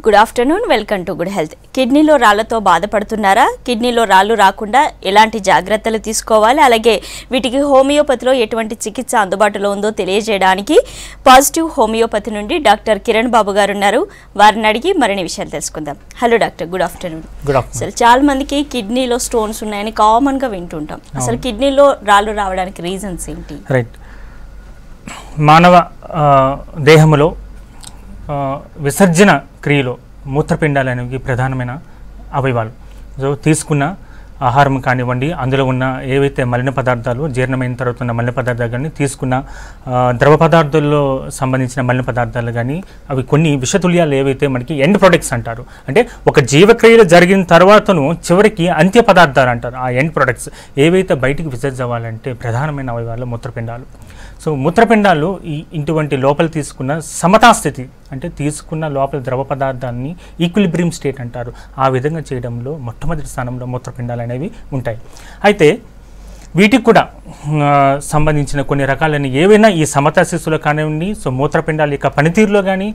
Good afternoon, welcome to good health. కిడ్నీలో రాళ్లతో బాధపడుతున్నారా? కిడ్నీలో రాళ్ళు రాకుండా ఎలాంటి జాగ్రత్తలు తీసుకోవాలి, అలాగే వీటికి హోమియోపతిలో ఎటువంటి చికిత్స అందుబాటులో ఉందో తెలియజేయడానికి పాజిటివ్ హోమియోపతి నుండి డాక్టర్ కిరణ్ బాబు గారు ఉన్నారు. వారిని అడిగి మరిన్ని విషయాలు తెలుసుకుందాం. Hello doctor, good afternoon. అసలు చాలా మందికి కిడ్నీలో స్టోన్స్ ఉన్నాయని కామన్గా వింటుంటాం. అసలు కిడ్నీలో రాళ్ళు రావడానికి రీజన్స్ ఏంటి? రైట్, మానవ దేహంలో విసర్జన క్రియలో మూత్రపిండాలు అనేవి ప్రధానమైన అవయవాలు. సో తీసుకున్న ఆహారం కానివ్వండి, అందులో ఉన్న ఏవైతే మలిన పదార్థాలు జీర్ణమైన తర్వాత ఉన్న మలిన పదార్థాలు కానీ, తీసుకున్న ద్రవ పదార్థాల్లో సంబంధించిన మలిన పదార్థాలు కానీ, అవి కొన్ని విషతుల్యాలు ఏవైతే మనకి ఎండ్ ప్రొడక్ట్స్ అంటారు. అంటే ఒక జీవక్రియలు జరిగిన తర్వాతను చివరికి అంత్య పదార్థాలు అంటారు. ఆ ఎండ్ ప్రొడక్ట్స్ ఏవైతే బయటికి విసర్జన అవ్వాలంటే ప్రధానమైన అవయవాలు మూత్రపిండాలు. సో మూత్రపిండాలు ఇటువంటి లోపల తీసుకున్న సమతాస్థితి, అంటే తీసుకున్న లోపల ద్రవ పదార్థాన్ని ఈక్విలిబ్రియం స్టేట్ అంటారు. ఆ విధంగా చేయడంలో మొట్టమొదటి స్థానంలో మూత్రపిండాలు అనేవి ఉంటాయి. అయితే వీటికి కూడా సంబంధించిన కొన్ని రకాలైన ఏవైనా ఈ సమతా శిశువులు కానివ్వండి, సో మూత్రపిండాల యొక్క పనితీరులో కానీ,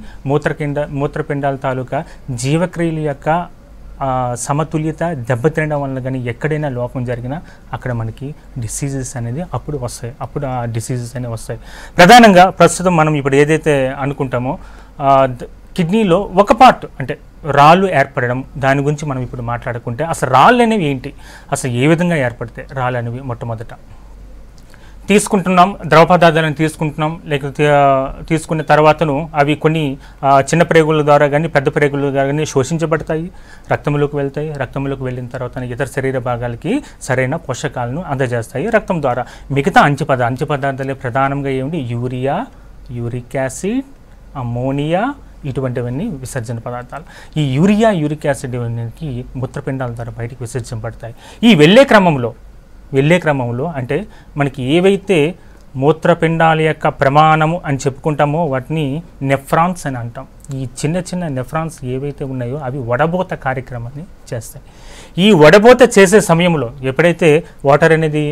మూత్రపిండాల తాలూకా జీవక్రియల యొక్క సమతుల్యత దెబ్బతినడం వల్ల కానీ ఎక్కడైనా లోపం జరిగినా అక్కడ మనకి డిసీజెస్ అనేది అప్పుడు వస్తాయి. అప్పుడు ఆ డిసీజెస్ అనేవి వస్తాయి. ప్రధానంగా ప్రస్తుతం మనం ఇప్పుడు ఏదైతే అనుకుంటామో కిడ్నీలో ఒక పార్ట్ అంటే రాళ్ళు ఏర్పడడం, దాని గురించి మనం ఇప్పుడు మాట్లాడుకుంటే అసలు రాళ్ళు అనేవి ఏంటి, అసలు ఏ విధంగా ఏర్పడతాయి రాళ్ళు అనేవి? మొట్టమొదట తీసుకుంటున్నాం, ద్రవ పదార్థాలను తీసుకుంటున్నాం, లేకపోతే తీసుకున్న తర్వాతను అవి కొన్ని చిన్న ప్రేగుల ద్వారా కానీ పెద్ద ప్రేగుల ద్వారా కానీ శోషించబడతాయి, రక్తంలోకి వెళ్తాయి. రక్తంలోకి వెళ్ళిన తర్వాత ఇతర శరీర భాగాలకి సరైన పోషకాలను అందజేస్తాయి రక్తం ద్వారా. మిగతా అంచు పదార్థాలే ప్రధానంగా ఏమిటి? యూరియా, యూరిక్ యాసిడ్, అమోనియా, ఇటువంటివన్నీ విసర్జన పదార్థాలు. ఈ యూరియా, యూరిక్ యాసిడ్ ఇవన్నీ మూత్రపిండాల ద్వారా బయటికి విసర్జించబడతాయి. ఈ వెళ్ళే క్రమంలో అంటే మనకి ఏవైతే మూత్రపిండాల యొక్క ప్రమాణము అని చెప్పుకుంటామో వాటిని నెఫ్రాన్స్ అని అంటాం. ఈ చిన్న చిన్న నెఫ్రాన్స్ ఏవైతే ఉన్నాయో అవి వడబోత కార్యక్రమాన్ని చేస్తాయి. ఈ వడబోత చేసే సమయంలో ఎప్పుడైతే వాటర్ అనేది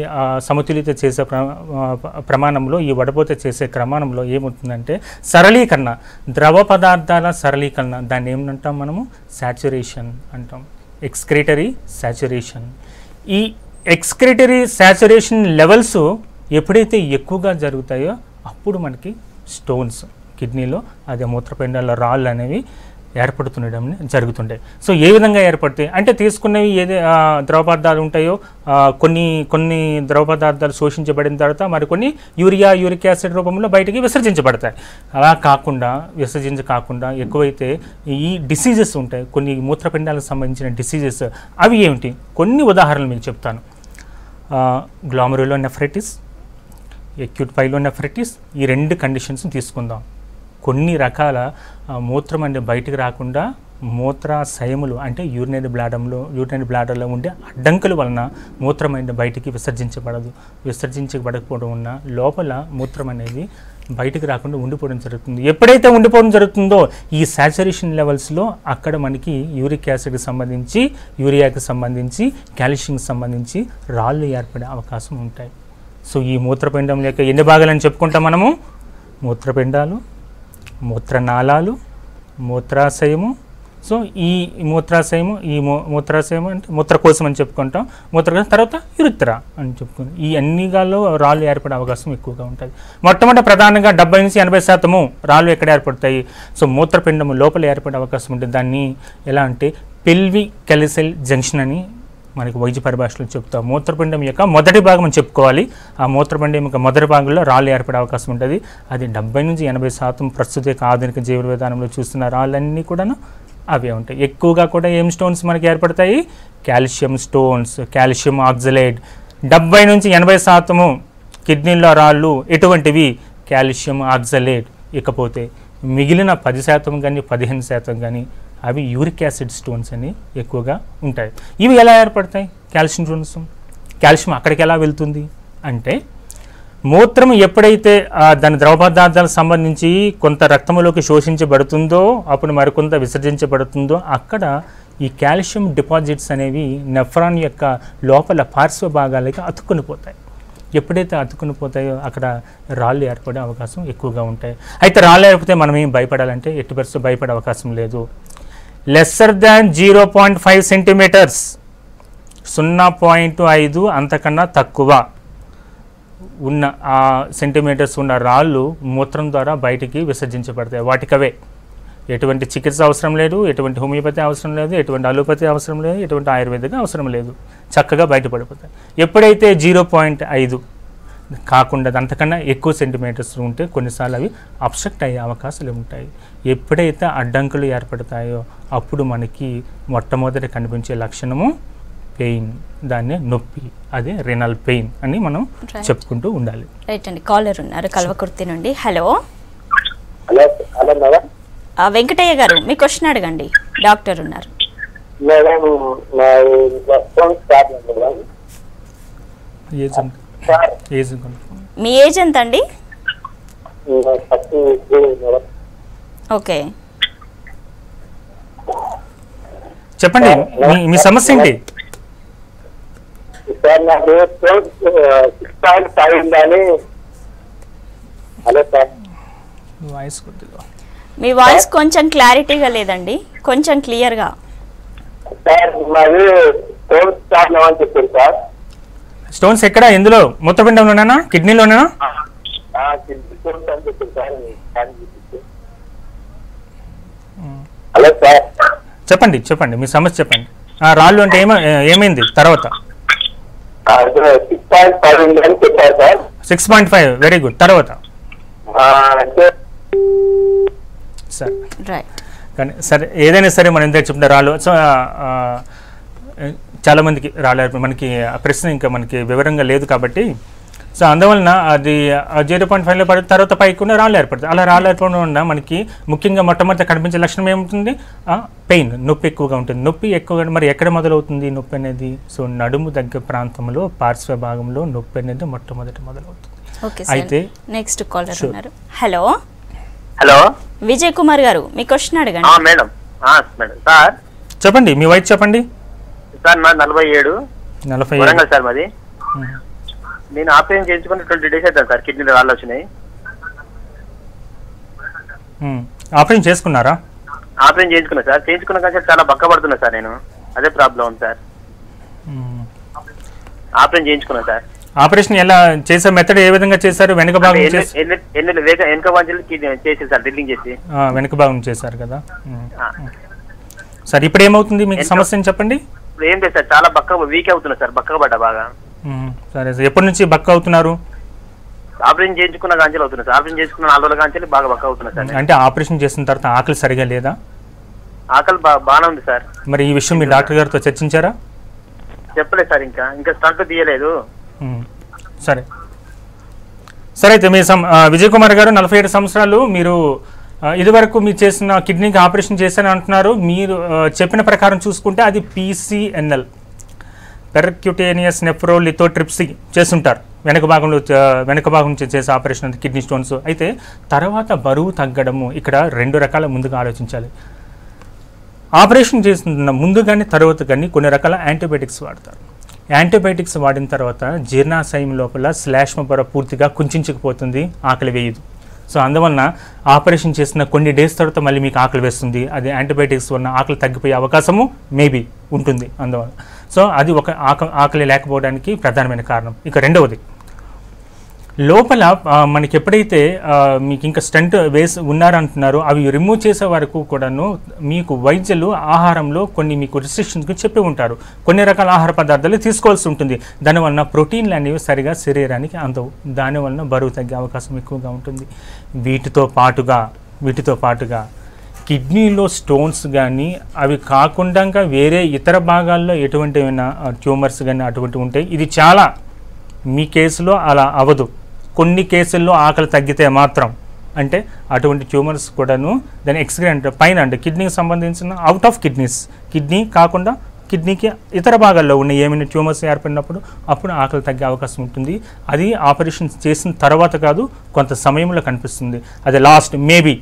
సమతుల్యత చేసే ప్రమాణంలో, ఈ వడబోత చేసే క్రమాణంలో ఏమవుతుందంటే సరళీకరణ, ద్రవ పదార్థాల సరళీకరణ, దాన్ని ఏమంటాం మనము? సాచురేషన్ అంటాం. Excretory saturation. ఈ ఎక్స్క్రీటరీ సాచురేషన్ లెవెల్స్ ఎప్పుడైతే ఎక్కువగా జరుగుతాయో అప్పుడు మనకి స్టోన్స్ కిడ్నీలో, అదే మూత్రపిండాల రాళ్ళు అనేవి ఏర్పడుతుండడం జరుగుతుంటాయి. సో ఏ విధంగా ఏర్పడతాయి అంటే తీసుకున్నవి ఏదే ద్రవ పదార్థాలు ఉంటాయో కొన్ని ద్రవ పదార్థాలు శోషించబడిన తర్వాత మరికొన్ని యూరియా, యూరిక్ యాసిడ్ రూపంలో బయటికి విసర్జించబడతాయి. అలా కాకుండా ఎక్కువైతే ఈ డిసీజెస్ ఉంటాయి, కొన్ని మూత్రపిండాలకు సంబంధించిన డిసీజెస్. అవి ఏమిటి? కొన్ని ఉదాహరణలు మీకు చెప్తాను. గ్లామరులోనెఫ్రైటిస్, ఎక్యూట్ పైలోనెఫ్రైటిస్, ఈ రెండు కండిషన్స్ తీసుకుందాం. కొన్ని రకాల మూత్రం అంటే బయటికి రాకుండా మూత్రాశయములు అంటే యూరినరీ బ్లాడర్లో ఉండే అడ్డంకుల వలన మూత్రం అనేది బయటికి విసర్జించబడకపోవడం వలన లోపల మూత్రం అనేది బయటికి రాకుండా ఉండిపోవడం జరుగుతుంది. ఎప్పుడైతే ఉండిపోవడం జరుగుతుందో ఈ సాచురేషన్ లెవెల్స్లో అక్కడ మనకి యూరిక్ యాసిడ్కి సంబంధించి, యూరియాకి సంబంధించి, కాల్షియంకి సంబంధించి రాళ్ళు ఏర్పడే అవకాశం ఉంటాయి. సో ఈ మూత్రపిండం లేక ఎన్ని భాగాలని చెప్పుకుంటాం మనము? మూత్రపిండాలు, మూత్రనాళాలు, మూత్రాశయము. సో ఈ మూత్రాశయము అంటే మూత్రకోశం అని చెప్పుకుంటాం. మూత్రకోశం తర్వాత యురిత్రా అని చెప్పుకుంటాం. ఈ అన్నిగాల్లో రాళ్ళు ఏర్పడే అవకాశం ఎక్కువగా ఉంటుంది. మొట్టమొదటి ప్రధానంగా 70-80% రాళ్ళు ఎక్కడ ఏర్పడతాయి? సో మూత్రపిండము లోపల ఏర్పడే అవకాశం ఉంటుంది. దాన్ని ఎలా అంటే పెల్విక్ క్యాలిసెల్ జంక్షన్ అని మనకి వైద్య పరిభాషలో చెప్తాం. మూత్రపిండం యొక్క మొదటి భాగం అని చెప్పుకోవాలి. ఆ మూత్రపిండం యొక్క మొదటి భాగంలో రాళ్ళు ఏర్పడే అవకాశం ఉంటుంది. అది 70-80% ప్రస్తుత ఆధునిక జీవ విధానంలో చూస్తున్న రాళ్ళన్నీ కూడాను అవే ఉంటాయి. ఎక్కువగా కూడా ఏం స్టోన్స్ మనకి ఏర్పడతాయి? Calcium stones, calcium oxalate. 70-80% కిడ్నీలో రాళ్ళు ఎటువంటివి? Calcium oxalate. ఇకపోతే మిగిలిన 10% కానీ 15% కానీ అవి యూరిక్ యాసిడ్ స్టోన్స్ అని ఎక్కువగా ఉంటాయి. ఇవి ఎలా ఏర్పడతాయి? Calcium stones. కాల్షియం అక్కడికి ఎలా వెళ్తుంది అంటే మూత్రం ఎప్పుడైతే దాని ద్రవ పదార్థాలకు సంబంధించి కొంత రక్తంలోకి శోషించబడుతుందో, అప్పుడు మరికొంత విసర్జించబడుతుందో అక్కడ ఈ కాల్షియం డిపాజిట్స్ అనేవి నెఫ్రాన్ యొక్క లోపల పార్శ్వ భాగాలకి అతుక్కుని పోతాయి. ఎప్పుడైతే అతుక్కుని పోతాయో అక్కడ రాళ్ళు ఏర్పడే అవకాశం ఎక్కువగా ఉంటాయి. అయితే రాళ్ళు ఏర్పడితే మనం ఏం భయపడాలంటే ఎట్టి పరిస్థితుల్లో భయపడే అవకాశం లేదు. లెస్సర్ దాన్ 0.5 సెంటీమీటర్స్, 0.5 అంతకన్నా తక్కువ ఉన్న ఆ సెంటీమీటర్స్ ఉన్న రాళ్ళు మూత్రం ద్వారా బయటికి విసర్జించబడతాయి. వాటికవే ఎటువంటి చికిత్స అవసరం లేదు, ఎటువంటి హోమియోపతి అవసరం లేదు, ఎటువంటి అలోపతి అవసరం లేదు, ఎటువంటి ఆయుర్వేదిక అవసరం లేదు, చక్కగా బయటపడిపోతాయి. ఎప్పుడైతే 0.5 కాకుండా అంతకన్నా ఎక్కువ సెంటీమీటర్స్ ఉంటే కొన్నిసార్లు అవి అబ్స్ట్రక్ట్ అయ్యే అవకాశాలు ఉంటాయి. ఎప్పుడైతే అడ్డంకులు ఏర్పడతాయో అప్పుడు మనకి మొట్టమొదటి కనిపించే లక్షణము పెయిన్, దాన్నే నొప్పి, అదే రెనల్ పెయిన్ అని మనం చెప్పుకుంటూ ఉండాలి. రైట్ అండి. కాలర్ ఉన్నారు కల్వకుర్తి నుండి. Hello madam. వెంకటయ్య గారు, మీ క్వశ్చన్ అడగండి, డాక్టర్ ఉన్నారు. మీ ఏజ్ ఎంత అండి? ఓకే, చెప్పండి మీ సమస్య ఏంటి? సార్ నాకు 6.5 ఉందని. హలో సార్, వాయిస్ కొద్దిగా మీ వాయిస్ కొంచెం క్లారిటీగా లేదండి, కొంచెం క్లియర్గా. సార్ మాది స్టోన్స్ ప్రాబ్లం అని చెప్పారు సార్. స్టోన్స్ ఎక్కడ, ఎందులో? మూత్రపిండంలోనేనా, కిడ్నీలోనేనా? స్టోన్స్ అని చెప్పారు సార్. హలో సార్, చెప్పండి చెప్పండి మీ సమస్య చెప్పండి. రాళ్ళు అంటే ఏమైంది తర్వాత? 6.5 ఉందని చెప్పారు సార్. 6.5, very good. తర్వాత సరే రైట్. కానీ సరే, ఏదైనా సరే మనం ఎంత చెప్తున్నా రాళ్ళు. సో చాలామందికి రాళ్ళు, మనకి ఆ ప్రశ్న ఇంకా మనకి వివరంగా లేదు కాబట్టి, సో అందువలన అది 0.5లో పడిన తర్వాత పైకి ఉన్న రాళ్ళు ఏర్పడుతుంది. అలా రాళ్ళు ఏర్పడడం వల్ల మనకి ముఖ్యంగా మొట్టమొదటి కనిపించే లక్షణం ఏముంటుంది? పెయిన్, నొప్పి ఎక్కువగా ఉంటుంది. నొప్పి ఎక్కువగా మరి ఎక్కడ మొదలవుతుంది నొప్పి అనేది? సో నడుము దగ్గర ప్రాంతంలో పార్శ్వ భాగంలో నొప్పి అనేది మొట్టమొదటి మొదలవుతుంది. అయితే నెక్స్ట్ కాలర్ ఉన్నారు. హలో హలో, విజయ్ కుమార్ గారు, మీ క్వశ్చన్ అడగండి. మేడం. మేడం సార్ చెప్పండి, మీ వయసు చెప్పండి. సార్ మాది 47. 47 సార్ మాది. నేను ఆపరేషన్ చేయించుకుని 20 days అవుతాను సార్. కిడ్నీలో రాళ్ళు వచ్చినాయి. ఆపరేషన్ చేసుకున్నారా? ఆపరేషన్ చేయించుకున్నా సార్. చేయించుకున్న కానీ చాలా బక్క పడుతున్నా సార్. నేను అదే ప్రాబ్లం ఉంది సార్. ఆపరేషన్ చేయించుకున్నా సార్. ఆపరేషన్ ఎలా చేసే మెథడ్ ఏ విధంగా చేశారు? వెనక భాగం వెనక భాగం చేసి సార్, డ్రిల్లింగ్ చేసి వెనక భాగం చేశారు కదా. సార్ ఇప్పుడు ఏమవుతుంది మీకు సమస్య చెప్పండి. ఇప్పుడు ఏం లేదు సార్, చాలా వీక్ అవుతున్నా సార్, బక్క పడ్డా బాగా. సరే, ఎప్పటి నుంచి బక్క అవుతున్నారు? ఆపరేషన్ చేయించుకున్న కాంచెలు అవుతున్నా సార్. ఆపరేషన్ చేసుకున్న 4 రోజుల కాంచెలు బాగా బక్క అవుతున్నా సార్. అంటే ఆపరేషన్ చేసిన తర్వాత ఆకలి సరిగా లేదా? ఆకలి బాగానే ఉంది సార్. మరి ఈ విషయం మీ డాక్టర్ గారితో చర్చించారా? చెప్పలేదు సార్, ఇంకా స్టంట్ తీయలేదు. సరే సరే అయితే మీ విజయ్ కుమార్ గారు 47 సంవత్సరాలు. మీరు ఇదివరకు మీరు చేసిన కిడ్నీకి ఆపరేషన్ చేశారని అంటున్నారు. మీరు చెప్పిన ప్రకారం చూసుకుంటే అది PCNL, పెర్క్యూటేనియస్ నెఫ్రోలిథోట్రిప్సీ చేస్తుంటారు. వెనక భాగం నుంచి చేసే ఆపరేషన్ అది కిడ్నీ స్టోన్స్. అయితే తర్వాత బరువు తగ్గడము, ఇక్కడ 2 రకాల ముందుగా ఆలోచించాలి. ఆపరేషన్ చేసిన ముందు కానీ తర్వాత కానీ కొన్ని రకాల యాంటీబయాటిక్స్ వాడతారు. యాంటీబయాటిక్స్ వాడిన తర్వాత జీర్ణాశయం లోపల శ్లేష్మ పొర పూర్తిగా కుంచుకుపోతుంది, ఆకలి వేయదు. సో అందువలన ఆపరేషన్ చేసిన కొన్ని డేస్ తర్వాత మళ్ళీ మీకు ఆకలి వేస్తుంది. అది యాంటీబయాటిక్స్ వలన ఆకలి తగ్గిపోయే అవకాశము మేబీ ఉంటుంది అందువల్ల. సో అది ఒక ఆకలి లేకపోవడానికి ప్రధానమైన కారణం. ఇక రెండవది, లోపల మనకి ఎప్పుడైతే మీకు ఇంకా స్టంట్ వేసి ఉన్నారంటున్నారో అవి రిమూవ్ చేసే వరకు కూడాను మీకు వైద్యులు ఆహారంలో కొన్ని మీకు రిస్ట్రిక్షన్స్ చెప్పి ఉంటారు. కొన్ని రకాల ఆహార పదార్థాలు తీసుకోవాల్సి ఉంటుంది. దానివలన ప్రోటీన్లు అనేవి సరిగా శరీరానికి అందవు. దానివలన బరువు తగ్గే అవకాశం ఎక్కువగా ఉంటుంది. వీటితో పాటుగా కిడ్నీలో స్టోన్స్ కానీ అవి కాకుండా వేరే ఇతర భాగాల్లో ఎటువంటి ట్యూమర్స్ కానీ అటువంటి ఉంటాయి. ఇది చాలా మీ కేసులో అలా అవ్వదు. కొన్ని కేసుల్లో ఆకలి తగ్గితే మాత్రం, అంటే అటువంటి ట్యూమర్స్ కూడాను దాని ఎక్స్గ్రెంట్ పైన అంటే కిడ్నీకి సంబంధించిన అవుట్ ఆఫ్ కిడ్నీ కాకుండా కిడ్నీకి ఇతర భాగాల్లో ఉన్న ఏమైనా ట్యూమర్స్ ఏర్పడినప్పుడు అప్పుడు ఆకలి తగ్గే అవకాశం ఉంటుంది. అది ఆపరేషన్ చేసిన తర్వాత కాదు, కొంత సమయంలో కనిపిస్తుంది. అది లాస్ట్ మేబీ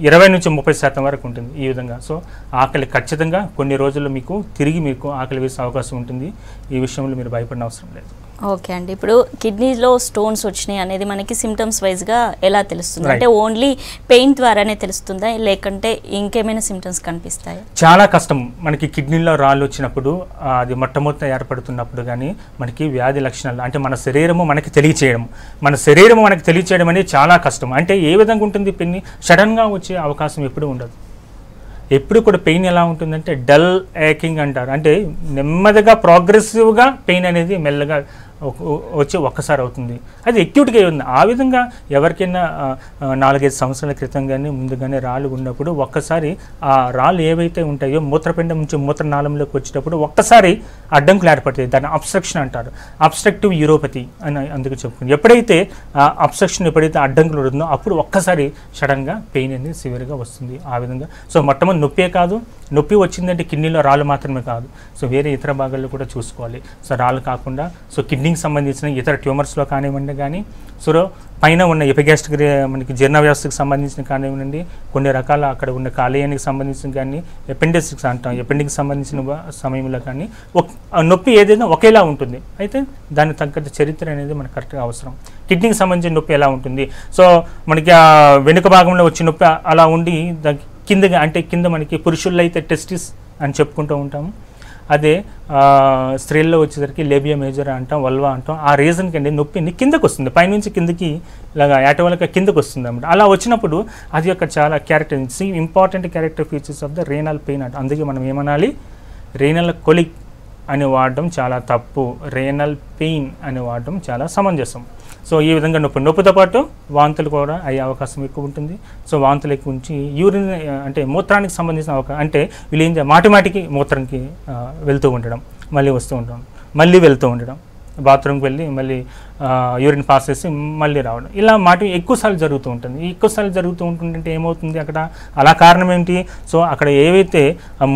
20 నుంచి 30% వరకు ఉంటుంది ఈ విధంగా. సో ఆకలి ఖచ్చితంగా కొన్ని రోజుల్లో మీకు ఆకలి వేసే అవకాశం ఉంటుంది. ఈ విషయంలో మీరు భయపడిన అవసరం లేదు. ఓకే అండి, ఇప్పుడు కిడ్నీలో స్టోన్స్ వచ్చినాయి అనేది మనకి సిమ్టమ్స్ వైజ్గా ఎలా తెలుస్తుంది? అంటే ఓన్లీ పెయిన్ ద్వారానే తెలుస్తుందా, లేకంటే ఇంకేమైనా సిమ్టమ్స్ కనిపిస్తాయి? చాలా కష్టం. మనకి కిడ్నీలో రాళ్ళు వచ్చినప్పుడు అది మొట్టమొదట ఏర్పడుతున్నప్పుడు కానీ మనకి వ్యాధి లక్షణాలు అంటే మన శరీరము మనకి తెలియచేయడం అనేది చాలా కష్టం. అంటే ఏ విధంగా ఉంటుంది పెయిన్? సడన్గా వచ్చే అవకాశం ఎప్పుడూ ఉండదు. ఎప్పుడు కూడా పెయిన్ ఎలా ఉంటుందంటే డల్ ఏకింగ్ అంటారు. అంటే నెమ్మదిగా ప్రోగ్రెసివ్గా పెయిన్ అనేది మెల్లగా వచ్చి ఒక్కసారి అవుతుంది. అది అక్యూట్గా ఉంది. ఆ విధంగా ఎవరికైనా 4-5 సంవత్సరాల క్రితం కానీ ముందుగానే రాళ్ళు ఉన్నప్పుడు ఒక్కసారి ఆ రాళ్ళు ఏవైతే ఉంటాయో మూత్రపిండం నుంచి మూత్రనాళంలోకి వచ్చేటప్పుడు ఒక్కసారి అడ్డంకులు ఏర్పడతాయి. దాన్ని అబ్స్ట్రక్షన్ అంటారు. అబ్స్ట్రక్టివ్ యూరోపతి అని అందుకు చెప్పుకుంది. ఎప్పుడైతే ఎప్పుడైతే అడ్డంకులు ఉంటుందో అప్పుడు ఒక్కసారి సడన్గా పెయిన్ అనేది సివియర్గా వస్తుంది. ఆ విధంగా సో మొట్టమొదటి నొప్పే కాదు, నొప్పి వచ్చిందంటే కిడ్నీలో రాళ్ళు మాత్రమే కాదు, సో వేరే ఇతర భాగాల్లో కూడా చూసుకోవాలి. సో రాళ్ళు కాకుండా సో కిడ్నీకి సంబంధించిన ఇతర ట్యూమర్స్లో కానివ్వండి, కానీ సో పైన ఉన్న ఎపిగాస్ట్రిక్ మనకి జీర్ణ వ్యవస్థకు సంబంధించిన కానివ్వండి, కొన్ని రకాల అక్కడ ఉన్న కాలేయానికి సంబంధించిన కానీ అపెండిక్స్ అంటాం, అపెండిక్స్ సంబంధించిన సమయంలో కానీ నొప్పి ఏదైనా ఒకేలా ఉంటుంది. అయితే దానికి తగ్గట్టు చరిత్ర అనేది మనకు కరెక్ట్గా అవసరం. కిడ్నీకి సంబంధించిన నొప్పి ఎలా ఉంటుంది? సో మనకి ఆ వెనుక భాగంలో వచ్చే నొప్పి అలా ఉండి కిందగా అంటే కింద మనకి పురుషుల్లో అయితే టెస్టిస్ అని చెప్పుకుంటూ ఉంటాము. అదే స్త్రీల్లో వచ్చేసరికి లేబియా మేజర్ అంటాం, వల్వా అంటాం. ఆ రీజన్కి అండి నొప్పిని కిందకు వస్తుంది, పైనుంచి కిందకి ఇలాగా యాటవల్గా కిందకు వస్తుంది అన్నమాట. అలా వచ్చినప్పుడు అది యొక్క చాలా important character features of the renal pain అంట. అందుకే మనం ఏమనాలి, రేనల్ కొలిక్ అని వాడడం చాలా తప్పు, రేనల్ పెయిన్ అని వాడడం చాలా సమంజసం. సో ఈ విధంగా నొప్పితో పాటు వాంతులు కూడా అయ్యే అవకాశం ఎక్కువ ఉంటుంది. సో వాంతులు ఎక్కువ ఉంచి యూరిన్ అంటే మూత్రానికి సంబంధించిన అంటే వీళ్ళు ఏం మాటిమాటికి మూత్రానికి వెళ్తూ ఉండడం, మళ్ళీ వస్తూ ఉండడం, మళ్ళీ వెళ్తూ ఉండడం, బాత్రూమ్కి వెళ్ళి మళ్ళీ యూరిన్ పాస్ చేసి మళ్ళీ రావడం, ఇలా ఎక్కువసార్లు జరుగుతూ ఉంటుంది. ఎక్కువసార్లు జరుగుతూ ఉంటుంటే ఏమవుతుంది అక్కడ? అలా కారణం ఏంటి? సో అక్కడ ఏవైతే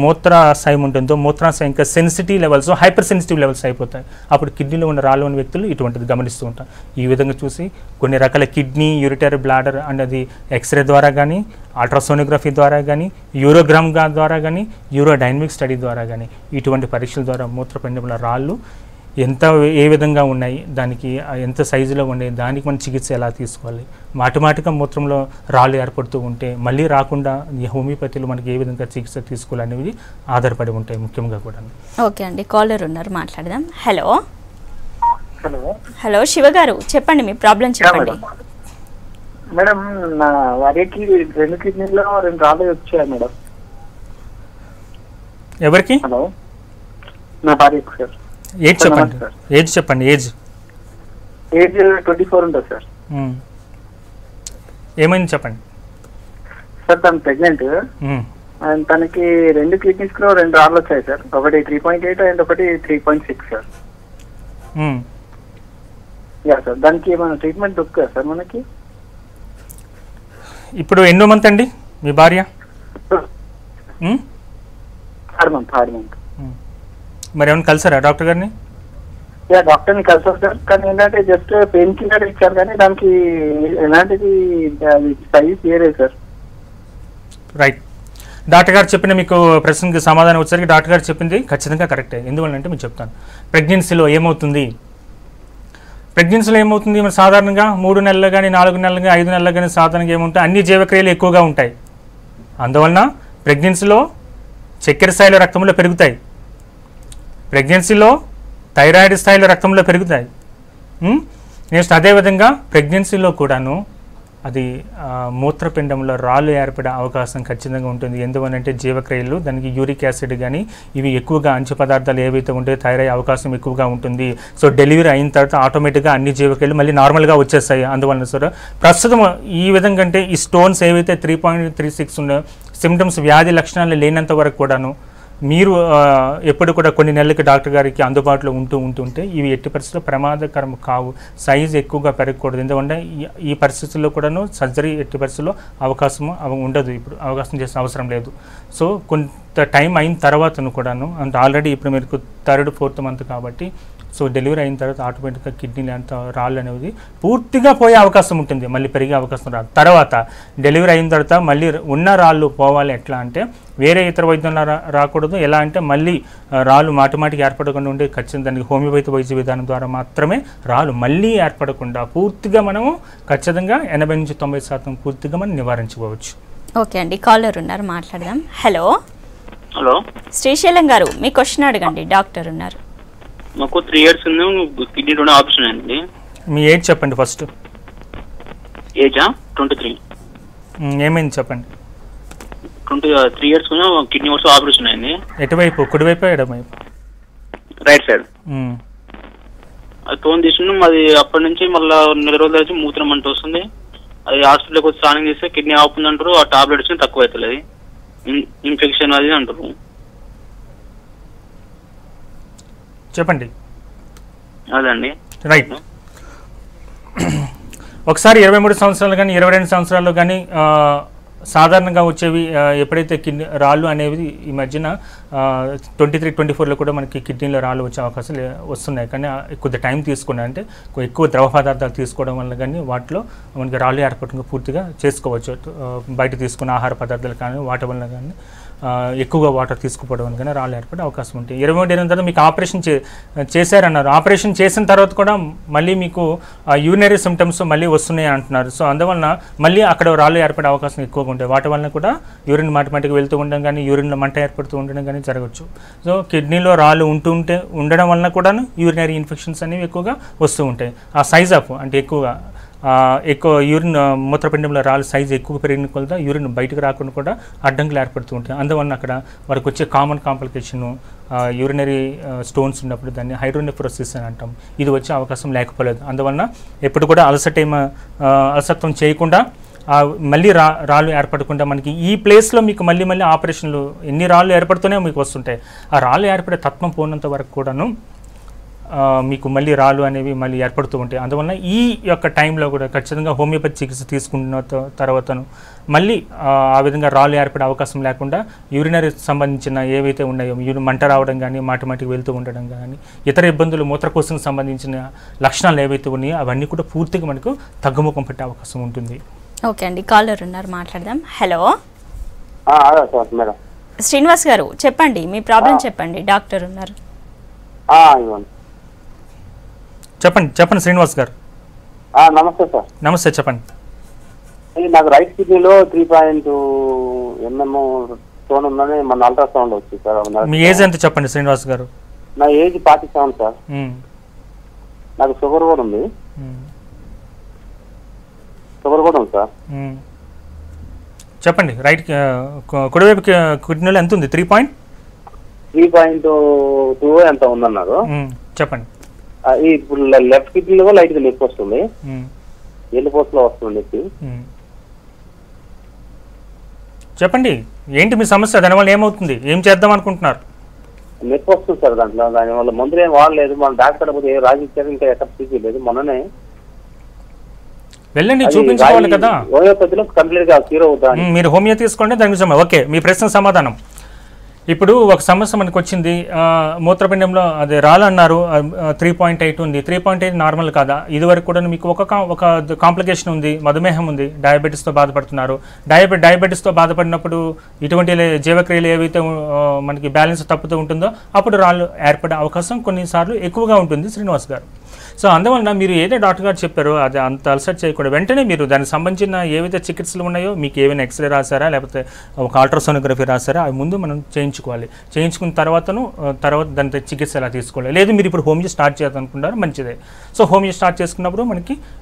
మూత్రాశయం ఉంటుందో మూత్రాశయం ఇంకా sensitive levels, hyper sensitive levels అయిపోతాయి. అప్పుడు కిడ్నీలో ఉన్న రాళ్ళు ఉన్న వ్యక్తులు ఇటువంటిది గమనిస్తూ ఉంటారు. ఈ విధంగా చూసి కొన్ని రకాల కిడ్నీ, యూరిటరీ బ్లాడర్ అనేది ఎక్స్రే ద్వారా కానీ, అల్ట్రాసోనోగ్రఫీ ద్వారా కానీ, యూరోగ్రామ్ ద్వారా కానీ, యూరోడైనమిక్ స్టడీ ద్వారా కానీ ఇటువంటి పరీక్షల ద్వారా మూత్రపిండంలో రాళ్ళు ఏ విధంగా ఉన్నాయి, దానికి ఎంత సైజులో ఉన్నాయి, దానికి మనం చికిత్స ఎలా తీసుకోవాలి, మాటిమాటిగా మూత్రంలో రాళ్ళు ఏర్పడుతూ ఉంటే మళ్ళీ రాకుండా ఈ హోమియోపతిలో మనకి ఏ విధంగా చికిత్స తీసుకోవాలి అనేవి ఆధారపడి ఉంటాయి ముఖ్యంగా కూడా. ఓకే అండి, కాలర్ ఉన్నారు, మాట్లాడదాం. హలో హలో హలో శివ గారు, చెప్పండి మీ ప్రాబ్లం చెప్పండి. మేడం, నా వారికి 2 కిడ్నీలో 2 రాళ్ళు వచ్చాయి మేడం. ఎవరికి? హలో, నా భార్యకు సార్. ఏజ్ చెప్పండి. ఏజ్ 24 ఉంటుంది సార్. ఏమైంది చెప్పండి సార్. తను ప్రెగ్నెంట్, తనకి 2 కిడ్నీస్ లో 2 రాళ్ళు వచ్చాయి సార్. ఒకటి 3.8 అండ్ ఒకటి 3.6 సార్. యా సార్, దానికి ఏమైనా ట్రీట్మెంట్ దొరుకుతుందా సార్ మనకి? ఇప్పుడు ఎన్నో మంత్ అండి మీ భార్య? Third month. మరి ఏమైనా కలిసారా డాక్టర్ గారిని? యా, డాక్టర్ని కలిసారు సార్. కానీ ఏంటంటే జస్ట్ పెయిన్ కిల్లర్ ఇచ్చారు, కానీ దానికి ఎలాంటిది సైజ్ చేయలేదు సార్. రైట్. డాక్టర్ గారు చెప్పిన మీకు ప్రశ్నకి సమాధానం వచ్చేసరికి డాక్టర్ గారు చెప్పింది ఖచ్చితంగా కరెక్టే. ఎందువల్లంటే మీకు చెప్తాను. ప్రెగ్నెన్సీలో ఏమవుతుంది మరి సాధారణంగా 3 నెలలు కానీ 4 నెలలు కానీ 5 నెలలు కానీ సాధారణంగా ఏముంటాయి, అన్ని జీవక్రియలు ఎక్కువగా ఉంటాయి. అందువలన ప్రెగ్నెన్సీలో చక్కెర స్థాయిలో రక్తంలో పెరుగుతాయి, ప్రెగ్నెన్సీలో థైరాయిడ్ స్థాయిలో రక్తంలో పెరుగుతాయి. నెక్స్ట్ అదేవిధంగా ప్రెగ్నెన్సీలో కూడాను అది మూత్రపిండంలో రాళ్ళు ఏర్పడే అవకాశం ఖచ్చితంగా ఉంటుంది. ఎందువనంటే జీవక్రియలు, దానికి యూరిక్ యాసిడ్ కానీ ఇవి ఎక్కువగా అంచు పదార్థాలు ఏవైతే ఉంటాయో తయారయ్యే అవకాశం ఎక్కువగా ఉంటుంది. సో డెలివరీ అయిన తర్వాత ఆటోమేటిక్గా అన్ని జీవక్రియలు మళ్ళీ నార్మల్గా వచ్చేస్తాయి. అందువలన సార్ ప్రస్తుతం ఈ విధంగా అంటే ఈ స్టోన్స్ ఏవైతే 3.36 ఉన్నాయో సిమ్టమ్స్ వ్యాధి లక్షణాలు లేనంత వరకు కూడాను మీరు ఎప్పుడు కూడా కొన్ని నెలలకి డాక్టర్ గారికి అందుబాటులో ఉంటుంటే ఇవి ఎట్టి పరిస్థితుల్లో ప్రమాదకరం కావు. సైజు ఎక్కువగా పెరగకూడదు. ఎందుకంటే ఈ పరిస్థితుల్లో కూడాను సర్జరీ ఎట్టి పరిస్థితుల్లో అవకాశం ఉండదు. ఇప్పుడు అవకాశం చేసిన అవసరం లేదు. సో కొంత టైం అయిన తర్వాతను కూడాను అంటే ఆల్రెడీ ఇప్పుడు మీకు 3rd, 4th మంత్ కాబట్టి సో డెలివరీ అయిన తర్వాత ఆటోమేటిక్గా కిడ్నీలు అంత రాళ్ళు అనేది పూర్తిగా పోయే అవకాశం ఉంటుంది, మళ్ళీ పెరిగే అవకాశం రాదు. తర్వాత డెలివరీ అయిన తర్వాత మళ్ళీ ఉన్న రాళ్ళు పోవాలి ఎట్లా అంటే వేరే ఇతర వైద్యం రాకూడదు. ఎలా అంటే మళ్ళీ రాళ్ళు మాటిమాటికి ఏర్పడకుండా ఉండే ఖచ్చితంగా దానికి హోమియోపతి వైద్య విధానం ద్వారా మాత్రమే రాళ్ళు మళ్ళీ ఏర్పడకుండా పూర్తిగా మనము ఖచ్చితంగా 80-90% పూర్తిగా మనం నివారించుకోవచ్చు. ఓకే అండి, కాలర్ ఉన్నారు, మాట్లాడదాం. హలో హలో, శ్రీశైలం గారు, మీ క్వశ్చన్ అడగండి, డాక్టర్ ఉన్నారు. మాకు 3 years కిడ్నీ ఆపరేషన్ అయింది. మీ ఏజ్ చెప్పండి ఫస్ట్. ఏజా 23. ఏమైంది చెప్పండి. 3 years కిడ్నీ ఆపరేషన్ అయింది. ఎటువైపు, కుడివైపు ఎడమవైపు? Right side. అది తోని తీసిన అది అప్పటి నుంచి మళ్ళీ 4 రోజుల నుంచి మూత్రం అంటూ వస్తుంది. అది హాస్పిటల్కి వచ్చి స్నానం చేస్తే కిడ్నీ ఆపుంది అంటారు. ఆ టాబ్లెట్స్ తక్కువ అవుతుంది, ఇన్ఫెక్షన్ అది అంటారు. చెప్పండి. అదండి రైట్. ఒకసారి 23 సంవత్సరాలు కానీ 22 సంవత్సరాల్లో కానీ సాధారణంగా వచ్చేవి ఎప్పుడైతే కిడ్నీ రాళ్ళు అనేవి ఈ మధ్యన 23-24లో కూడా మనకి కిడ్నీలో రాళ్ళు వచ్చే అవకాశాలు వస్తున్నాయి. కానీ కొద్ది టైం తీసుకున్నా అంటే ఎక్కువ ద్రవ పదార్థాలు తీసుకోవడం వల్ల కానీ వాటిలో మనకి రాళ్ళు ఏర్పడకుండా పూర్తిగా చేసుకోవచ్చు. బయట తీసుకున్న ఆహార పదార్థాలు కానీ వాటి వల్ల కానీ ఎక్కువగా వాటర్ తీసుకుపోవడం కానీ రాళ్ళు ఏర్పడే అవకాశం ఉంటాయి. 23 తర్వాత మీకు ఆపరేషన్ చేశారన్నారు. ఆపరేషన్ చేసిన తర్వాత కూడా మళ్ళీ మీకు యూరినరీ సిమ్టమ్స్ మళ్ళీ వస్తున్నాయి అంటున్నారు. సో అందువలన మళ్ళీ అక్కడ రాళ్ళు ఏర్పడే అవకాశం ఎక్కువగా ఉంటాయి. వాటి వలన కూడా యూరిన్ మాటిమాటికి వెళ్తూ ఉండడం కానీ యూరిన్లో మంట ఏర్పడుతూ ఉండడం కానీ జరగవచ్చు. సో కిడ్నీలో రాళ్ళు ఉండడం వలన కూడా యూరినరీ ఇన్ఫెక్షన్స్ అనేవి ఎక్కువగా వస్తూ ఉంటాయి. ఆ సైజ్ ఆఫ్ అంటే ఎక్కువ యూరిన్ మూత్రపిండంలో రాళ్ళు సైజు ఎక్కువ పెరిగిన కొలత యూరిన్ బయటకు రాకుండా కూడా అడ్డంకులు ఏర్పడుతూ ఉంటాయి. అందువలన అక్కడ వారికి వచ్చే కామన్ కాంప్లికేషను యూరినరీ స్టోన్స్ ఉన్నప్పుడు దాన్ని హైడ్రోనెఫ్రోసిస్ అని అంటాం. ఇది వచ్చే అవకాశం లేకపోలేదు. అందువలన ఎప్పుడు కూడా అలసత్వం చేయకుండా మళ్ళీ రాళ్ళు ఏర్పడకుండా మనకి ఈ ప్లేస్లో మీకు మళ్ళీ ఆపరేషన్లు ఎన్ని రాళ్ళు ఏర్పడుతూనే మీకు వస్తుంటాయి. ఆ రాళ్ళు ఏర్పడే తత్వం పోనంత వరకు కూడాను మీకు మళ్ళీ రాళ్ళు అనేవి మళ్ళీ ఏర్పడుతూ ఉంటాయి. అందువలన ఈ యొక్క టైంలో కూడా ఖచ్చితంగా హోమియోపతి చికిత్స తీసుకున్న తర్వాతను మళ్ళీ ఆ విధంగా రాళ్ళు ఏర్పడే అవకాశం లేకుండా యూరినరీ సంబంధించిన ఏవైతే ఉన్నాయో మంట రావడం కానీ మాటిమాటికి వెళ్తూ ఉండడం కానీ ఇతర ఇబ్బందులు మూత్రకోశంకి సంబంధించిన లక్షణాలు ఏవైతే ఉన్నాయో అవన్నీ కూడా పూర్తిగా మనకు తగ్గుముఖం పట్టే అవకాశం ఉంటుంది. ఓకే అండి, కాలర్ ఉన్నారు, మాట్లాడదాం. Hello madam. శ్రీనివాస్ గారు చెప్పండి, మీ ప్రాబ్లం చెప్పండి, డాక్టర్ ఉన్నారు. చెప్పండి శ్రీనివాస్ గారు. నమస్తే సార్. నమస్తే, చెప్పండి. నాకు రైట్ కిడ్నీలో 3.2 mm స్టోన్ ఉందని మన అల్ట్రాసౌండ్ వచ్చింది సార్. మీ ఏజ్ ఎంత చెప్పండి శ్రీనివాస్ గారు? నా ఏజ్ 47 సార్. నాకు షుగర్ కూడా ఉంది. సార్ చెప్పండి. రైట్ కుడివైపు కిడ్నీలో ఎంత ఉంది? 3.2 ఎంత ఉందన్నారు. చెప్పండి. ఇప్పుడు లెఫ్ట్ కిడ్నీలో లైట్ గా నొప్పి వస్తుంది, ఎల్లుపోసలో వస్తుంది. చెప్పండి, ఏంటి మీ సమస్య? దానివల్ల ఏమవుతుంది? ఏం చేద్దాం అనుకుంటున్నారు? నొప్పి వస్తుంది సార్. దానివల్ల మందులు ఏం వాడలేదు. మన డాక్టర్ పోతే రాసిచ్చారు, ఇంకా ఎక్కడ చూపించలేదు. మొన్ననే వెళ్ళండి, చూపించుకోవాలి కదా. హోమియోపతిలో కంప్లీట్ గా క్యూర్ అవుతా. మీరు హోమియో తీసుకోండి, దాని గురించి. ఓకే, మీ ప్రశ్న సమాధానం. ఇప్పుడు ఒక సమస్య మనకు వచ్చింది, మూత్రపిండంలో అదే రాళ్ళు అన్నారు, 3.8 ఉంది. 3.8 నార్మల్ కాదా? ఇదివరకు కూడా మీకు ఒక కాంప్లికేషన్ ఉంది, మధుమేహం ఉంది, డయాబెటీస్తో బాధపడుతున్నారు. డయాబెటీస్తో బాధపడినప్పుడు ఇటువంటి జీవక్రియలు ఏవైతే మనకి బ్యాలెన్స్ తప్పుతూ ఉంటుందో అప్పుడు రాళ్ళు ఏర్పడే అవకాశం కొన్నిసార్లు ఎక్కువగా ఉంటుంది శ్రీనివాస్ గారు. సో అందువలన మీరు ఏదైతే డాక్టర్ గారు చెప్పారో అది అంత అలసట్ చేయకూడదు. వెంటనే మీరు దానికి సంబంధించిన ఏవైతే చికిత్సలు ఉన్నాయో, మీకు ఏవైనా ఎక్స్రే రాశారా లేకపోతే ఒక అల్ట్రాసోనోగ్రఫీ రాశారా, అవి ముందు మనం చేయించుకున్న తర్వాత దాని చికిత్స ఎలా తీసుకోవాలి. లేదు మీరు ఇప్పుడు హోమియో స్టార్ట్ చేయాలనుకుంటారు, మంచిదే. సో హోమియో స్టార్ట్ చేసుకున్నప్పుడు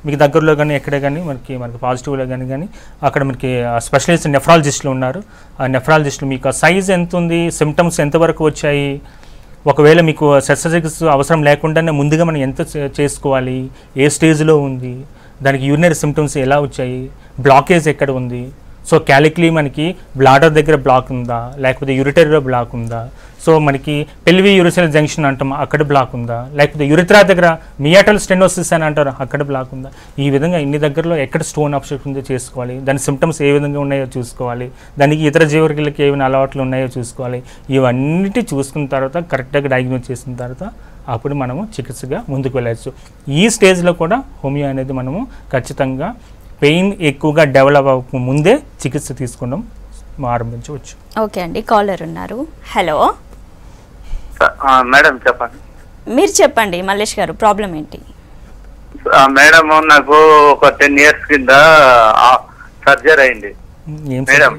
మీకు దగ్గరలో కానీ ఎక్కడే కానీ మనకి పాజిటివ్లో కానీ అక్కడ మనకి స్పెషలిస్ట్ నెఫ్రాలజిస్టులు ఉన్నారు. ఆ నెఫ్రాలజిస్టులు మీకు సైజ్ ఎంత ఉంది, సిమ్టమ్స్ ఎంతవరకు వచ్చాయి, ఒకవేళ మీకు శస్త్రచికిత్స అవసరం లేకుండానే ముందుగా మనం ఎంత చేసుకోవాలి, ఏ స్టేజ్లో ఉంది, దానికి యూరినరీ సిమ్టమ్స్ ఎలా వచ్చాయి, బ్లాకేజ్ ఎక్కడ ఉంది, సో క్యాలిక్లీ మనకి బ్లాడర్ దగ్గర బ్లాక్ ఉందా లేకపోతే యూరిటరీలో బ్లాక్ ఉందా, సో మనకి పెల్వి యూరిసెల్ జంక్షన్ అంటాం అక్కడ బ్లాక్ ఉందా, లేకపోతే యూరిథ్రా దగ్గర మియాటల్ స్టెనోసిస్ అని అంటారు అక్కడ బ్లాక్ ఉందా. ఈ విధంగా ఇన్ని దగ్గరలో ఎక్కడ స్టోన్ అబ్స్ట్రక్ట్ ఉందో చేసుకోవాలి. దాని సిమ్టమ్స్ ఏ విధంగా ఉన్నాయో చూసుకోవాలి. దానికి ఇతర జీవక్రియలకి ఏమైనా అలవాట్లు ఉన్నాయో చూసుకోవాలి. ఇవన్నిటి చూసుకున్న తర్వాత కరెక్ట్గా డయాగ్నోస్ చేసిన తర్వాత అప్పుడు మనము చికిత్సగా ముందుకు వెళ్ళచ్చు. ఈ స్టేజ్లో కూడా హోమియో అనేది మనము ఖచ్చితంగా పెయిన్ ఎక్కువగా డెవలప్ అవ్వక ముందే చికిత్స తీసుకోవడం ఆరంభించవచ్చు. ఓకే అండి, కాలర్ ఉన్నారు. హలో మేడం చెప్పండి. మీరు చెప్పండి మల్లేష్ గారు, ప్రాబ్లం ఏంటి? మేడం నాకు ఒక 10 years కింద సర్జరీ అయింది. మేడం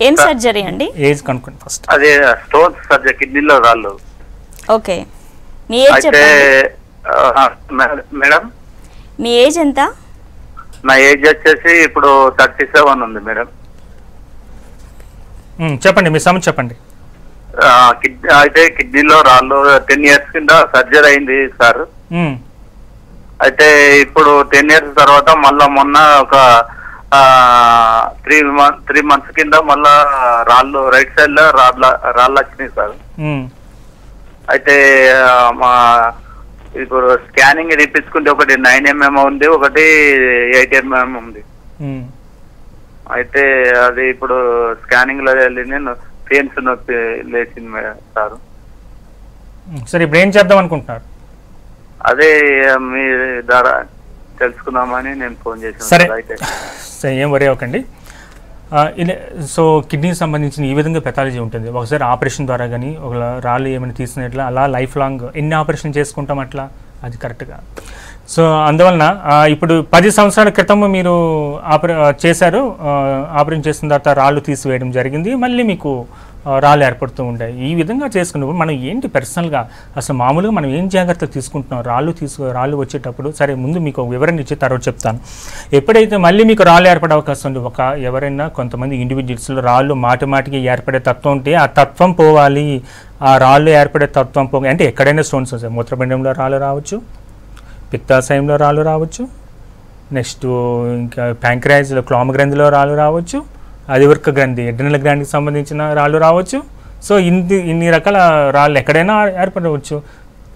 ఏం సర్జరీ అండి? ఏజ్ కనుక్కోండి ఫస్ట్. అదే స్టోన్స్ సర్జరీ, కిడ్నీలో రాళ్ళు. ఓకే, మీ ఏజ్ చెప్పండి. మేడం మీ ఏజ్ ఎంత? నా ఏజ్ వచ్చేసి ఇప్పుడు 37 ఉంది మేడం. చెప్పండి మీ సమస్య చెప్పండి. అయితే కిడ్నీలో రాళ్ళు 10 years కింద సర్జరీ అయింది సార్. అయితే ఇప్పుడు 10 years తర్వాత మళ్ళా మొన్న ఒక 3 months కింద మళ్ళా రాళ్ళు రైట్ సైడ్ లో రాళ్ళు వచ్చినాయి సార్. అయితే మా ఇప్పుడు స్కానింగ్ తీపించుకుంటే ఒకటి 9 mm ఉంది, ఒకటి 8 mm ఉంది. అయితే అది ఇప్పుడు స్కానింగ్ లో వెళ్ళి నేను పెయిన్స్ నొప్పి లేచింది మేడం సార్. సరే ఇప్పుడు ఏం చేద్దాం అనుకుంటున్నారు? అదే మీ ద్వారా తెలుసుకుందామని నేను ఫోన్ చేశాను. సరే సరే, ఏం వరి అవ్వకండి. సో కిడ్నీకి సంబంధించిన ఈ విధంగా పెథాలజీ ఉంటుంది. ఒకసారి ఆపరేషన్ ద్వారా కానీ ఒక రాళ్ళు ఏమైనా తీసినట్లా అలా లైఫ్ లాంగ్ ఎన్ని ఆపరేషన్ చేసుకుంటాం అట్లా, అది కరెక్ట్గా. సో అందువలన ఇప్పుడు 10 సంవత్సరాల క్రితం మీరు చేశారు, ఆపరేషన్ చేసిన తర్వాత రాళ్ళు తీసివేయడం జరిగింది, మళ్ళీ మీకు రాళ్ళు ఏర్పడుతూ ఉంటాయి. ఈ విధంగా చేసుకున్నప్పుడు మనం ఏంటి పర్సనల్గా అసలు మామూలుగా మనం ఏం జాగ్రత్తలు తీసుకుంటున్నాం రాళ్ళు వచ్చేటప్పుడు? సరే ముందు మీకు వివరణ ఇచ్చి తర్వాత చెప్తాను. ఎప్పుడైతే మళ్ళీ మీకు రాళ్ళు ఏర్పడే అవకాశం ఉంది, ఎవరైనా కొంతమంది ఇండివిజువల్స్లో రాళ్ళు మాటికి ఏర్పడే తత్వం ఉంటే ఆ తత్వం పోవాలి. ఆ రాళ్ళు ఏర్పడే తత్వం పోవాలి అంటే ఎక్కడైనా స్టోన్స్ వస్తాయి. మూత్రపిండంలో రాళ్ళు రావచ్చు, పిత్తాశయంలో రాళ్ళు రావచ్చు, నెక్స్ట్ ఇంకా ప్యాంక్రియాస్లో క్లోమ గ్రంథిలో రాళ్ళు రావచ్చు, అధివర్క గ్రంథి ఎడ్రినల్ గ్రంథికి సంబంధించిన రాళ్ళు రావచ్చు. సో ఇన్ని రకాల రాళ్ళు ఎక్కడైనా ఏర్పడవచ్చు.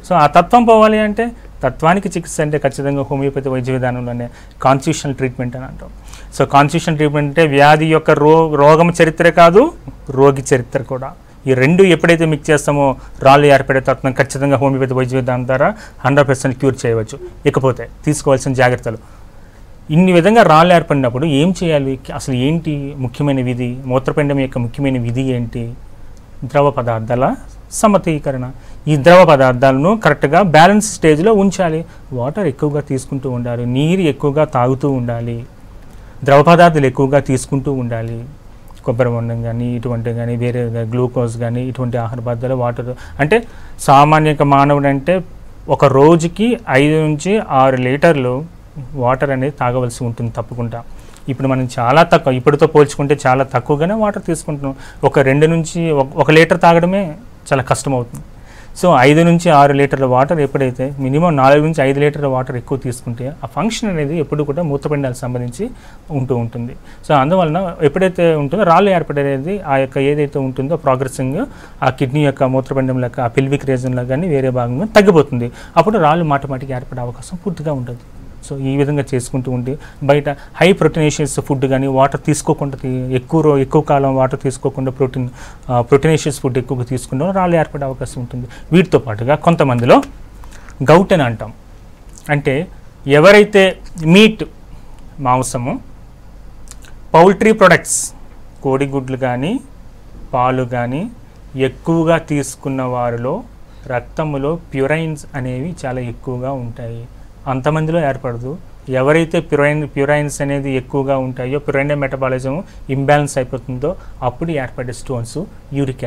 సో ఆ తత్వం పోవాలి అంటే తత్వానికి చికిత్స అంటే ఖచ్చితంగా హోమియోపతి వైద్య విధానంలోనే కాన్స్టిట్యూషనల్ ట్రీట్మెంట్ అని అంటాం. సో కాన్స్టిట్యూషనల్ ట్రీట్మెంట్ అంటే వ్యాధి యొక్క రోగం చరిత్ర కాదు, రోగి చరిత్ర కూడా. ఈ రెండు ఎప్పుడైతే మిక్స్ చేస్తామో రాళ్ళు ఏర్పడే తత్వం ఖచ్చితంగా హోమియోపతి వైద్య విధానం ద్వారా 100% క్యూర్ చేయవచ్చు. ఇకపోతే తీసుకోవాల్సిన జాగ్రత్తలు, ఇన్ని విధంగా రాళ్ళు ఏర్పడినప్పుడు ఏం చేయాలి, అసలు ఏంటి ముఖ్యమైన విధి, మూత్రపిండం యొక్క ముఖ్యమైన విధి ఏంటి? ద్రవ పదార్థాల సమతీకరణ. ఈ ద్రవ పదార్థాలను కరెక్ట్గా బ్యాలెన్స్ స్టేజ్లో ఉంచాలి. వాటర్ ఎక్కువగా తీసుకుంటూ ఉండాలి, నీరు ఎక్కువగా తాగుతూ ఉండాలి, ద్రవ పదార్థాలు ఎక్కువగా తీసుకుంటూ ఉండాలి. కొబ్బరి బొండం కానీ ఇటువంటి కానీ వేరే గ్లూకోజ్ కానీ ఇటువంటి ఆహార పదార్థాలు వాటర్. అంటే సామాన్యంగా మానవుడు అంటే ఒక రోజుకి 5 నుంచి 6 లీటర్లు వాటర్ అనేది తాగవలసి ఉంటుంది తప్పకుండా. ఇప్పుడు మనం చాలా తక్కువ, ఇప్పటితో పోల్చుకుంటే చాలా తక్కువగానే వాటర్ తీసుకుంటున్నాం. ఒక 2 నుంచి 1 లీటర్ తాగడమే చాలా కష్టం అవుతుంది. సో 5 నుంచి 6 లీటర్ల వాటర్ ఎప్పుడైతే మినిమం 4 నుంచి 5 లీటర్ల వాటర్ ఎక్కువ తీసుకుంటే ఆ ఫంక్షన్ అనేది ఎప్పుడు కూడా మూత్రపిండాలకు సంబంధించి ఉంటుంది. సో అందువలన ఎప్పుడైతే ఉంటుందో రాళ్ళు ఏర్పడేది ఆ యొక్క ఏదైతే ఉంటుందో ప్రోగ్రెసింగ్ ఆ కిడ్నీ యొక్క మూత్రపిండం యొక్క ఆ పిల్విక్ రీజన్లో కానీ వేరే భాగంగా తగ్గిపోతుంది. అప్పుడు రాళ్ళు మాటికి ఏర్పడే అవకాశం పూర్తిగా ఉంటుంది. సో ఈ విధంగా చేసుకుంటూ ఉంటే బయట హై ప్రోటీనేషియస్ ఫుడ్ కానీ వాటర్ తీసుకోకుండా ఎక్కువ కాలం వాటర్ తీసుకోకుండా ప్రోటీనేషియస్ ఫుడ్ ఎక్కువగా తీసుకుంటే రాళ్ళు ఏర్పడే అవకాశం ఉంటుంది. వీటితో పాటుగా కొంతమందిలో గౌట్ అని అంటాం. అంటే ఎవరైతే మీట్ మాంసము, పౌల్ట్రీ ప్రొడక్ట్స్, కోడిగుడ్లు కానీ పాలు కానీ ఎక్కువగా తీసుకున్న వారిలో రక్తములో ప్యూరైన్స్ అనేవి చాలా ఎక్కువగా ఉంటాయి. అంతమందిలో ఏర్పడదు. ఎవరైతే ప్యూరైన్స్ అనేది ఎక్కువగా ఉంటాయో, ప్యూరైన్ మెటబాలిజం ఇంబ్యాలెన్స్ అయిపోతుందో అప్పుడు ఏర్పడే స్టోన్స్ యూరిక్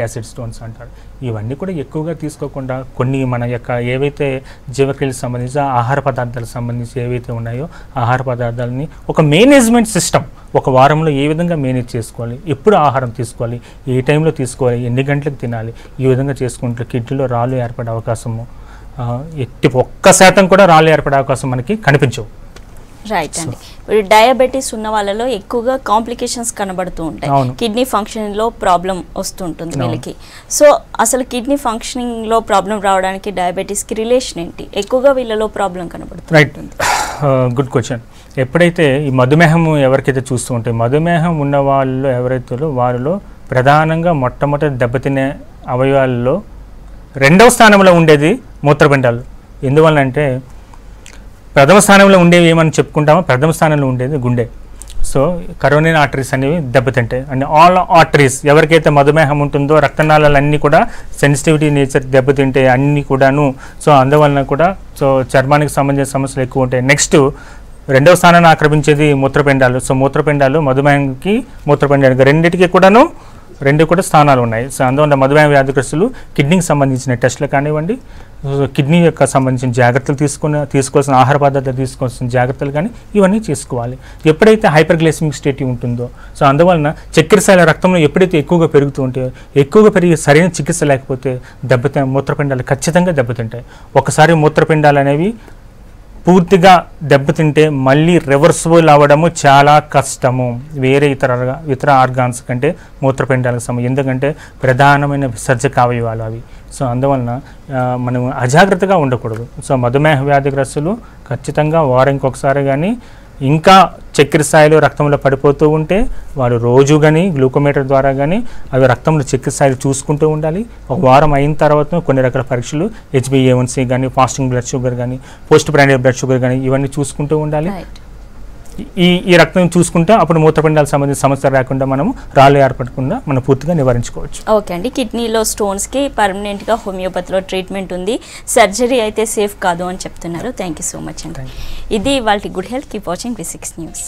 యాసిడ్ స్టోన్స్ అంటారు. ఇవన్నీ కూడా ఎక్కువగా తీసుకోకుండా కొన్ని మన యొక్క ఏవైతే జీవక్రియలకు సంబంధించి ఆహార పదార్థాలకు సంబంధించి ఏవైతే ఉన్నాయో ఆహార పదార్థాలని ఒక మేనేజ్మెంట్ సిస్టమ్, ఒక వారంలో ఏ విధంగా మేనేజ్ చేసుకోవాలి, ఎప్పుడు ఆహారం తీసుకోవాలి, ఏ టైంలో తీసుకోవాలి, ఎన్ని గంటలకు తినాలి, ఈ విధంగా చేసుకుంటే కిడ్నీలో రాళ్ళు ఏర్పడే అవకాశము 1% కూడా రాళ్ళు ఏర్పడే అవకాశం మనకి కనిపించవు. రైట్ అండి. ఇప్పుడు డయాబెటీస్ ఉన్న వాళ్ళలో ఎక్కువగా కాంప్లికేషన్స్ కనబడుతూ ఉంటాయి. కిడ్నీ ఫంక్షనింగ్లో ప్రాబ్లం వస్తుంటుంది వీళ్ళకి. సో అసలు కిడ్నీ ఫంక్షనింగ్లో ప్రాబ్లం రావడానికి డయాబెటీస్కి రిలేషన్ ఏంటి? ఎక్కువగా వీళ్ళలో ప్రాబ్లం కనబడుతుంది. Right, good question. ఎప్పుడైతే ఈ మధుమేహం ఎవరికైతే చూస్తూ ఉంటే మధుమేహం ఉన్న వాళ్ళు ఎవరైతే వారిలో ప్రధానంగా మొట్టమొదటి దెబ్బతినే అవయవాల్లో రెండవ స్థానంలో ఉండేది మూత్రపిండాలు. ఎందువల్లంటే ప్రథమ స్థానంలో ఉండేవి ఏమని చెప్పుకుంటామో, ప్రథమ స్థానంలో ఉండేది గుండె. సో కరోనరీ ఆర్టరీస్ అనేవి దెబ్బతింటాయి. అండ్ ఆల్ ఆర్టరీస్, ఎవరికైతే మధుమేహం ఉంటుందో రక్తనాళాలు అన్నీ కూడా సెన్సిటివిటీ నేచర్ దెబ్బతింటాయి అన్నీ కూడాను. సో అందువలన కూడా సో చర్మానికి సంబంధించిన సమస్యలు ఎక్కువ ఉంటాయి. నెక్స్ట్ రెండవ స్థానాన్ని ఆక్రమించేది మూత్రపిండాలు. సో మూత్రపిండాలు మధుమేహంకి మూత్రపిండానికి రెండింటికి కూడాను రెండు కూడా స్థానాలు ఉన్నాయి. సో అందువల్ల మధుమేహ వ్యాధిగ్రస్తులు కిడ్నీకి సంబంధించిన టెస్టులు కానివ్వండి, కిడ్నీ యొక్క సంబంధించిన జాగ్రత్తలు తీసుకోవాల్సిన ఆహార పదార్థాలు తీసుకోవాల్సిన జాగ్రత్తలు కానీ ఇవన్నీ చేసుకోవాలి. ఎప్పుడైతే హైపర్గ్లైసెమిక్ స్టేట్ ఉంటుందో, సో అందువలన చక్కెరస్థాయిల రక్తంలో ఎప్పుడైతే ఎక్కువగా పెరుగుతూ ఉంటాయో, ఎక్కువగా పెరిగి సరైన చికిత్స లేకపోతే మూత్రపిండాలు ఖచ్చితంగా దెబ్బతింటాయి. ఒకసారి మూత్రపిండాలు అనేవి పూర్తిగా దెబ్బతింటే మళ్ళీ రివర్సిబుల్ అవ్వడము చాలా కష్టము వేరే ఇతర ఆర్గాన్స్ కంటే మూత్రపిండాలకు సంబంధించి. ఎందుకంటే ప్రధానమైన విసర్జక అవయవాలు అవి. సో అందువలన మనం అజాగ్రత్తగా ఉండకూడదు. సో మధుమేహ వ్యాధిగ్రస్తులు ఖచ్చితంగా వారానికి ఒకసారి కానీ, ఇంకా చక్కెర స్థాయిలో రక్తంలో పడిపోతూ ఉంటే వాళ్ళు రోజు కానీ గ్లూకోమీటర్ ద్వారా కానీ అవి రక్తంలో చక్కెర స్థాయిలు చూసుకుంటూ ఉండాలి. ఒక వారం అయిన తర్వాత కొన్ని రకాల పరీక్షలు HbA1c కానీ, ఫాస్టింగ్ బ్లడ్ షుగర్ కానీ, పోస్ట్ ప్రాండియల్ బ్లడ్ షుగర్ కానీ ఇవన్నీ చూసుకుంటూ ఉండాలి. ఈ రక్తం చూసుకుంటే అప్పుడు మూత్రపిండాలకు సంబంధించిన సమస్య రాకుండా మనము రాళ్ళు ఏర్పడకుండా మనం పూర్తిగా నివారించుకోవచ్చు. ఓకే అండి, కిడ్నీలో స్టోన్స్కి పర్మనెంట్గా హోమియోపతిలో ట్రీట్మెంట్ ఉంది, సర్జరీ అయితే సేఫ్ కాదు అని చెప్తున్నారు. థ్యాంక్ యూ సో మచ్ అండి. ఇది వాళ్ళ good health. Keep watching V6 news.